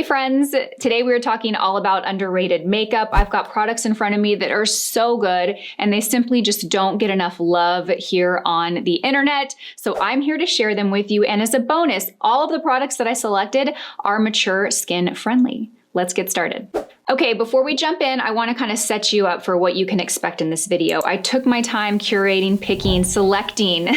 friends, today we are talking all about underrated makeup. I've got products in front of me that are so good and they simply just don't get enough love here on the internet. So I'm here to share them with you. And as a bonus, all of the products that I selected are mature skin friendly. Let's get started. Okay, before we jump in, I want to kind of set you up for what you can expect in this video. I took my time curating, picking, selecting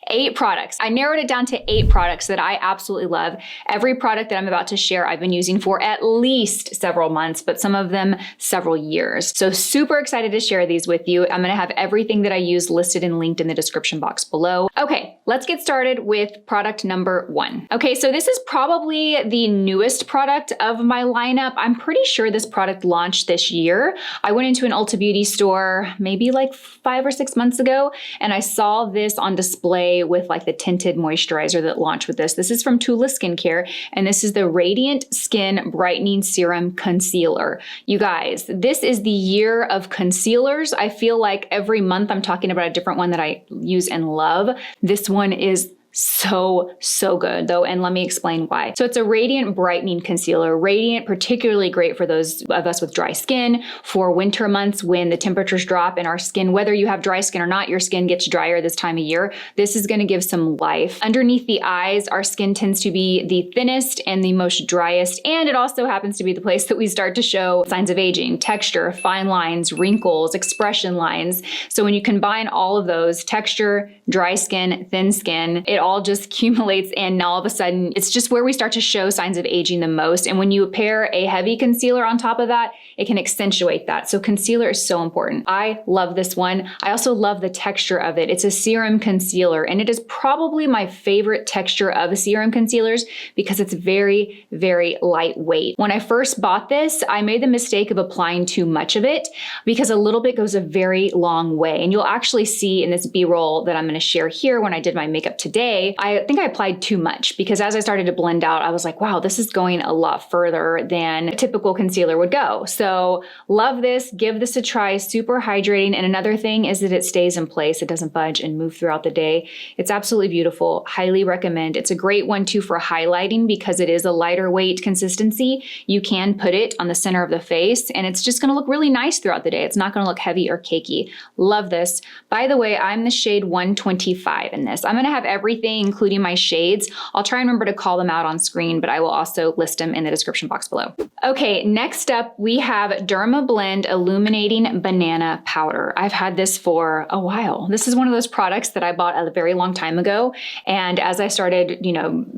8 products. I narrowed it down to 8 products that I absolutely love. Every product that I'm about to share, I've been using for at least several months, but some of them several years. So super excited to share these with you. I'm going to have everything that I use listed and linked in the description box below. Okay, let's get started with product number 1. Okay, so this is probably the newest product of my lineup. I'm pretty sure this product launched this year. I went into an Ulta Beauty store maybe like 5 or 6 months ago, and I saw this on display with like the tinted moisturizer that launched with this. This is from Tula Skincare, and this is the Radiant Skin Brightening Serum Concealer. You guys, this is the year of concealers. I feel like every month I'm talking about a different one that I use and love. This one is so good though, and let me explain why. So it's a radiant brightening concealer. Radiant, particularly great for those of us with dry skin, for winter months when the temperatures drop and our skin, whether you have dry skin or not, your skin gets drier this time of year. This is going to give some life. Underneath the eyes, our skin tends to be the thinnest and the most driest, and it also happens to be the place that we start to show signs of aging, texture, fine lines, wrinkles, expression lines. So when you combine all of those, texture, dry skin, thin skin, it all just accumulates, and now all of a sudden it's just where we start to show signs of aging the most. And when you pair a heavy concealer on top of that, it can accentuate that. So concealer is so important. I love this one. I also love the texture of it. It's a serum concealer, and it is probably my favorite texture of serum concealers because it's very lightweight. When I first bought this, I made the mistake of applying too much of it because a little bit goes a very long way. And you'll actually see in this B-roll that I'm going to share here when I did my makeup today, I think I applied too much because as I started to blend out, I was like, wow, this is going a lot further than a typical concealer would go. So love this, give this a try, super hydrating. And another thing is that it stays in place. It doesn't budge and move throughout the day. It's absolutely beautiful. Highly recommend. It's a great one too for highlighting because it is a lighter weight consistency. You can put it on the center of the face and it's just going to look really nice throughout the day. It's not going to look heavy or cakey. Love this. By the way, I'm the shade 125 in this. I'm going to have everything, including my shades. I'll try and remember to call them out on screen, but I will also list them in the description box below. Okay, next up we have Dermablend Illuminating Banana Powder. I've had this for a while. This is one of those products that I bought a very long time ago. And as I started,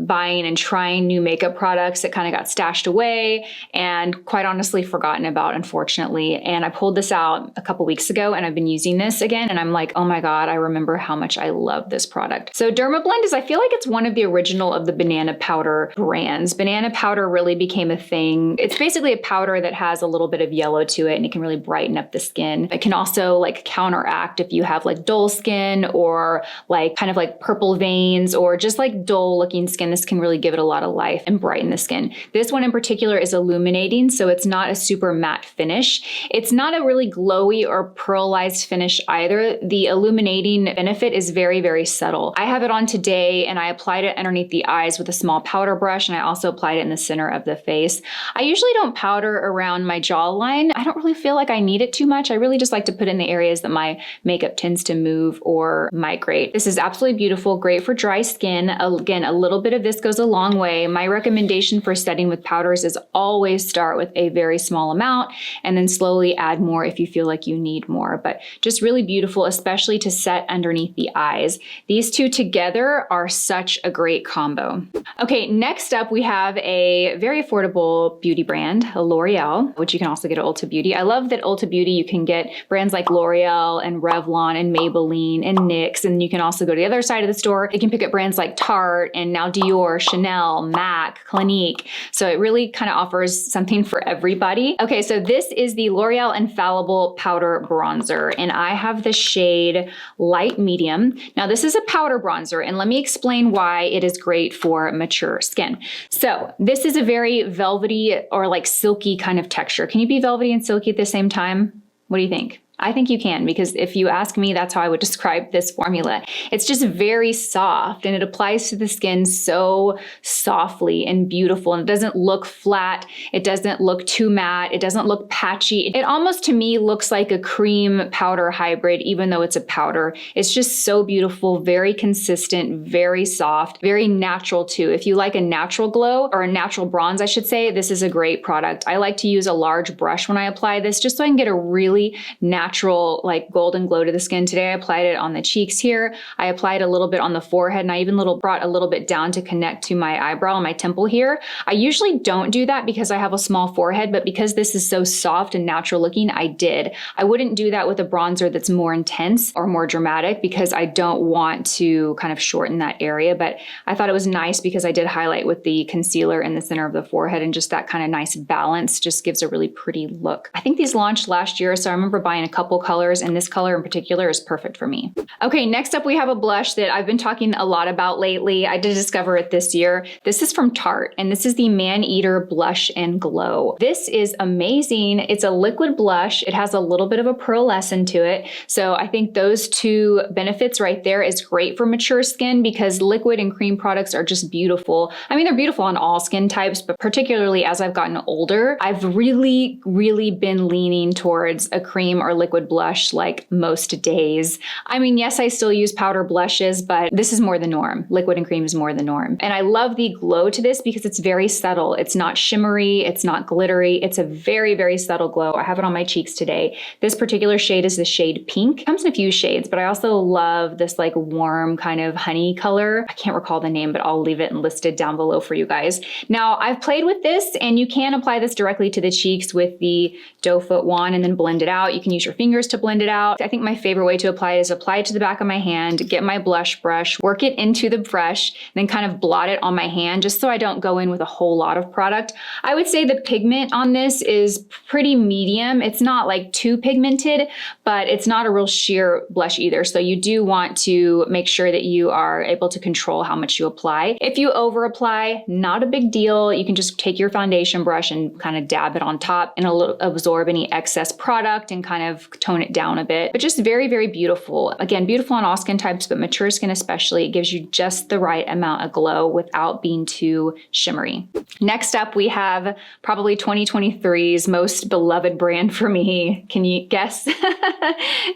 buying and trying new makeup products, it kind of got stashed away and quite honestly forgotten about, unfortunately. And I pulled this out a couple weeks ago and I've been using this again. And I'm like, oh my God, I remember how much I love this product. So Dermablend I feel like it's one of the original of the banana powder brands. Banana powder really became a thing. It's basically a powder that has a little bit of yellow to it and it can really brighten up the skin. It can also like counteract if you have like dull skin or like kind of like purple veins or just like dull looking skin. This can really give it a lot of life and brighten the skin. This one in particular is illuminating, so it's not a super matte finish. It's not a really glowy or pearlized finish either. The illuminating benefit is very subtle. I have it on today and I applied it underneath the eyes with a small powder brush, and I also applied it in the center of the face. I usually don't powder around my jawline. I don't really feel like I need it too much. I really just like to put in the areas that my makeup tends to move or migrate. This is absolutely beautiful, great for dry skin. Again, a little bit of this goes a long way. My recommendation for setting with powders is always start with a very small amount and then slowly add more if you feel like you need more. But just really beautiful, especially to set underneath the eyes. These two together are such a great combo. Okay, next up we have a very affordable beauty brand, L'Oreal, which you can also get at Ulta Beauty. I love that Ulta Beauty you can get brands like L'Oreal and Revlon and Maybelline and NYX, and you can also go to the other side of the store. You can pick up brands like Tarte and now Dior, Chanel, MAC, Clinique. So it really kind of offers something for everybody. Okay, so this is the L'Oreal Infallible Powder Bronzer, and I have the shade Light Medium. Now this is a powder bronzer, and let me explain why it is great for mature skin. So this is a very velvety or like silky kind of texture. Can you be velvety and silky at the same time? What do you think? I think you can, because if you ask me, that's how I would describe this formula. It's just very soft and it applies to the skin so softly and beautiful. And it doesn't look flat. It doesn't look too matte. It doesn't look patchy. It almost to me looks like a cream powder hybrid, even though it's a powder. It's just so beautiful, very consistent, very soft, very natural too. If you like a natural glow or a natural bronze, I should say, this is a great product. I like to use a large brush when I apply this just so I can get a really natural like golden glow to the skin. Today I applied it on the cheeks here. I applied a little bit on the forehead and I even brought a little bit down to connect to my eyebrow and my temple here. I usually don't do that because I have a small forehead, but because this is so soft and natural looking, I did. I wouldn't do that with a bronzer that's more intense or more dramatic because I don't want to kind of shorten that area, but I thought it was nice because I did highlight with the concealer in the center of the forehead, and just that kind of nice balance just gives a really pretty look. I think these launched last year, so I remember buying a couple colors, and this color in particular is perfect for me. Okay, next up we have a blush that I've been talking a lot about lately. I did discover it this year. This is from Tarte, and this is the Maneater Blush and Glow. This is amazing. It's a liquid blush. It has a little bit of a pearlescent to it, so I think those two benefits right there is great for mature skin because liquid and cream products are just beautiful. I mean, they're beautiful on all skin types, but particularly as I've gotten older, I've really been leaning towards a cream or liquid blush like most days. I mean, yes, I still use powder blushes, but this is more the norm. Liquid and cream is more the norm. And I love the glow to this because it's very subtle. It's not shimmery. It's not glittery. It's a very subtle glow. I have it on my cheeks today. This particular shade is the shade Pink. It comes in a few shades, but I also love this like warm kind of honey color. I can't recall the name, but I'll leave it listed down below for you guys. Now, I've played with this, and you can apply this directly to the cheeks with the doe foot wand and then blend it out. You can use your fingers to blend it out. I think my favorite way to apply it is apply it to the back of my hand, get my blush brush, work it into the brush, then kind of blot it on my hand just so I don't go in with a whole lot of product. I would say the pigment on this is pretty medium. It's not like too pigmented, but it's not a real sheer blush either. So you do want to make sure that you are able to control how much you apply. If you over apply, not a big deal. You can just take your foundation brush and kind of dab it on top and absorb any excess product and kind of tone it down a bit. But just very beautiful. Again, beautiful on all skin types, but mature skin especially. It gives you just the right amount of glow without being too shimmery. Next up, we have probably 2023's most beloved brand for me. Can you guess?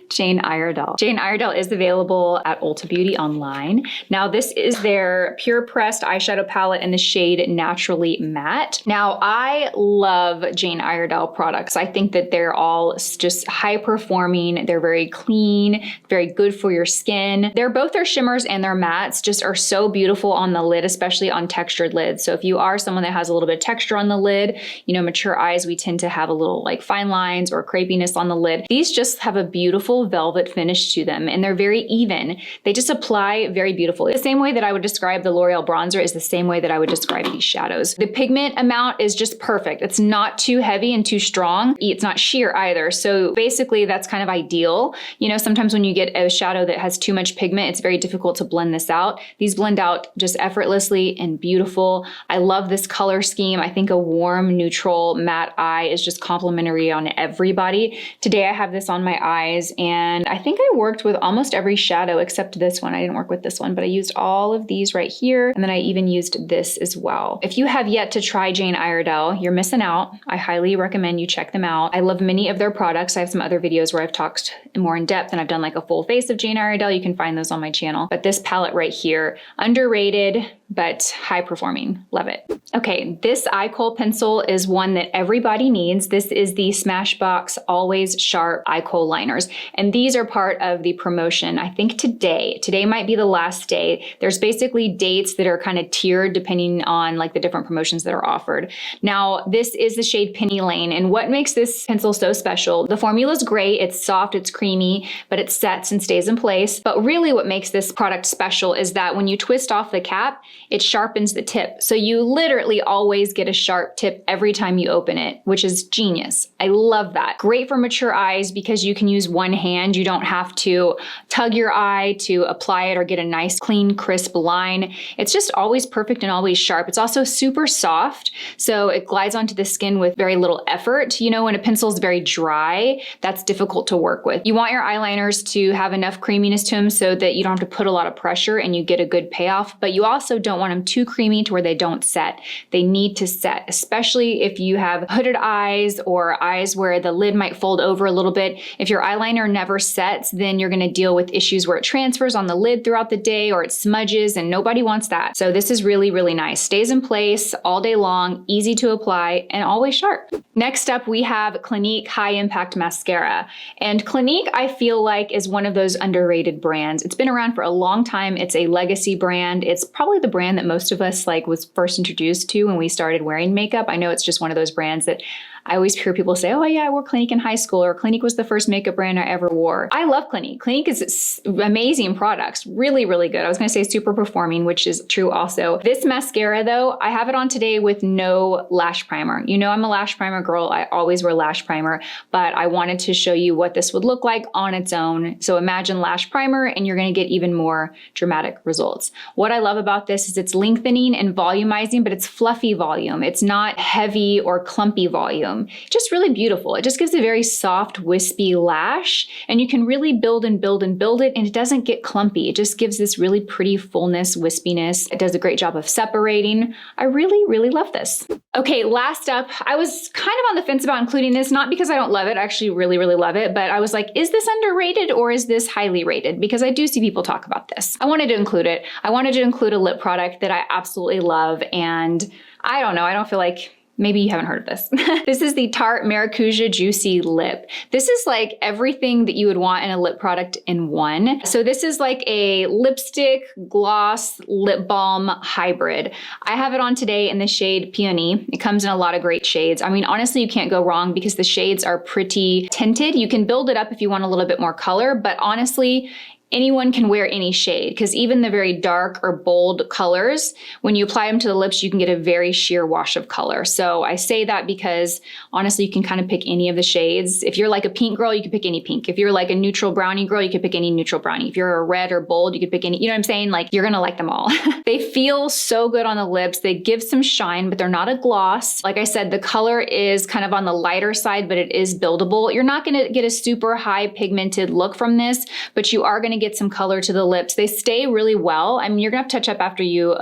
Jane Iredale. Jane Iredale is available at Ulta Beauty online. Now, this is their Pure Pressed eyeshadow palette in the shade Naturally Matte. Now, I love Jane Iredale products. I think that they're all just high performing. They're very clean, very good for your skin. Both their shimmers and their mattes just are so beautiful on the lid, especially on textured lids. So if you are someone that has a little bit of texture on the lid, you know, mature eyes, we tend to have a little like fine lines or crepiness on the lid. These just have a beautiful velvet finish to them, and they're very even. They just apply very beautifully. The same way that I would describe the L'Oreal bronzer is the same way that I would describe these shadows. The pigment amount is just perfect. It's not too heavy and too strong. It's not sheer either. So basically that's kind of ideal. You know, sometimes when you get a shadow that has too much pigment, it's very difficult to blend this out. These blend out just effortlessly and beautiful. I love this color scheme. I think a warm, neutral, matte eye is just complimentary on everybody. Today I have this on my eyes, and I think I worked with almost every shadow except this one. I didn't work with this one, but I used all of these right here, and then I even used this as well. If you have yet to try Jane Iredale, you're missing out. I highly recommend you check them out. I love many of their products. I have some other videos where I've talked more in depth, and I've done like a full face of Jane Iredale. You can find those on my channel. But this palette right here, underrated, but high performing. Love it. Okay, this eye kohl pencil is one that everybody needs. This is the Smashbox Always Sharp eye kohl liners. And these are part of the promotion. I think today might be the last day. There's basically dates that are kind of tiered depending on like the different promotions that are offered. Now, this is the shade Penny Lane. And what makes this pencil so special? The formula is great. It's soft, it's creamy, but it sets and stays in place. But really what makes this product special is that when you twist off the cap, it sharpens the tip. So you literally always get a sharp tip every time you open it, which is genius. I love that. Great for mature eyes because you can use one hand. You don't have to tug your eye to apply it or get a nice, clean, crisp line. It's just always perfect and always sharp. It's also super soft, so it glides onto the skin with very little effort. You know, when a pencil is very dry, that's difficult to work with. You want your eyeliners to have enough creaminess to them so that you don't have to put a lot of pressure and you get a good payoff, but you also don't want them too creamy to where they don't set. They need to set, especially if you have hooded eyes or eyes where the lid might fold over a little bit. If your eyeliner never sets, then you're gonna deal with issues where it transfers on the lid throughout the day or it smudges, and nobody wants that. So this is really, really nice. Stays in place all day long, easy to apply, and always sharp. Next up, we have Clinique High Impact Mascara. And Clinique, I feel like, is one of those underrated brands. It's been around for a long time. It's a legacy brand. It's probably the brand that most of us was first introduced to when we started wearing makeup. I know it's just one of those brands that I always hear people say, oh yeah, I wore Clinique in high school, or Clinique was the first makeup brand I ever wore. I love Clinique. Clinique is amazing products, really, really good. I was gonna say super performing, which is true also. This mascara though, I have it on today with no lash primer. You know I'm a lash primer girl. I always wear lash primer, but I wanted to show you what this would look like on its own. So imagine lash primer and you're gonna get even more dramatic results. What I love about this is it's lengthening and volumizing, but it's fluffy volume. It's not heavy or clumpy volume. Just really beautiful. It just gives a very soft, wispy lash, and you can really build and build and build it, and it doesn't get clumpy. It just gives this really pretty fullness, wispiness. It does a great job of separating. I really, really love this. Okay, last up, I was kind of on the fence about including this, not because I don't love it, I actually really, really love it, but I was like, is this underrated or is this highly rated? Because I do see people talk about this. I wanted to include it. I wanted to include a lip product that I absolutely love, and I don't know, I don't feel like maybe you haven't heard of this. This is the Tarte Maracuja Juicy Lip. This is like everything that you would want in a lip product in one. So this is like a lipstick, gloss, lip balm hybrid. I have it on today in the shade Peony. It comes in a lot of great shades. I mean, honestly, you can't go wrong because the shades are pretty tinted. You can build it up if you want a little bit more color, but honestly, anyone can wear any shade, because even the very dark or bold colors, when you apply them to the lips, you can get a very sheer wash of color. So I say that because honestly, you can kind of pick any of the shades. If you're like a pink girl, you can pick any pink. If you're like a neutral brownie girl, you could pick any neutral brownie. If you're a red or bold, you could pick any, you know what I'm saying? Like, you're gonna like them all. They feel so good on the lips. They give some shine, but they're not a gloss. Like I said, the color is kind of on the lighter side, but it is buildable. You're not gonna get a super high pigmented look from this, but you are gonna get some color to the lips. They stay really well. I mean, you're gonna have to touch up after you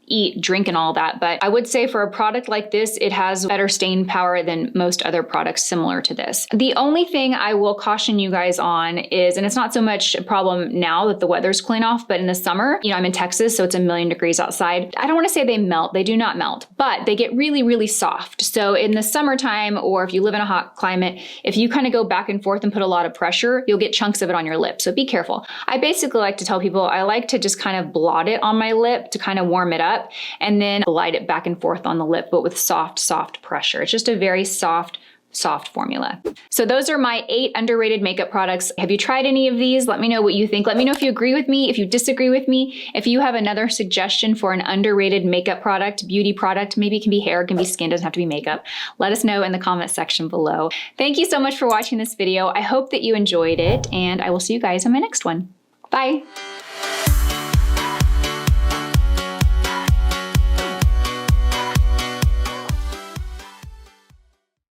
eat, drink, and all that, but I would say for a product like this, it has better stain power than most other products similar to this. The only thing I will caution you guys on is, and it's not so much a problem now that the weather's cooling off, but in the summer, you know, I'm in Texas, so it's 1,000,000 degrees outside. I don't wanna say they melt, they do not melt, but they get really, really soft. So in the summertime, or if you live in a hot climate, if you kind of go back and forth and put a lot of pressure, you'll get chunks of it on your lip, so be careful. I basically like to tell people, I like to just kind of blot it on my lip to kind of warm it up, and then glide it back and forth on the lip, but with soft, soft pressure. It's just a very soft formula. So those are my 8 underrated makeup products. Have you tried any of these? Let me know what you think. Let me know if you agree with me, if you disagree with me, if you have another suggestion for an underrated makeup product, beauty product. Maybe it can be hair, it can be skin, doesn't have to be makeup. Let us know in the comment section below. Thank you so much for watching this video. I hope that you enjoyed it, and I will see you guys on my next one. Bye.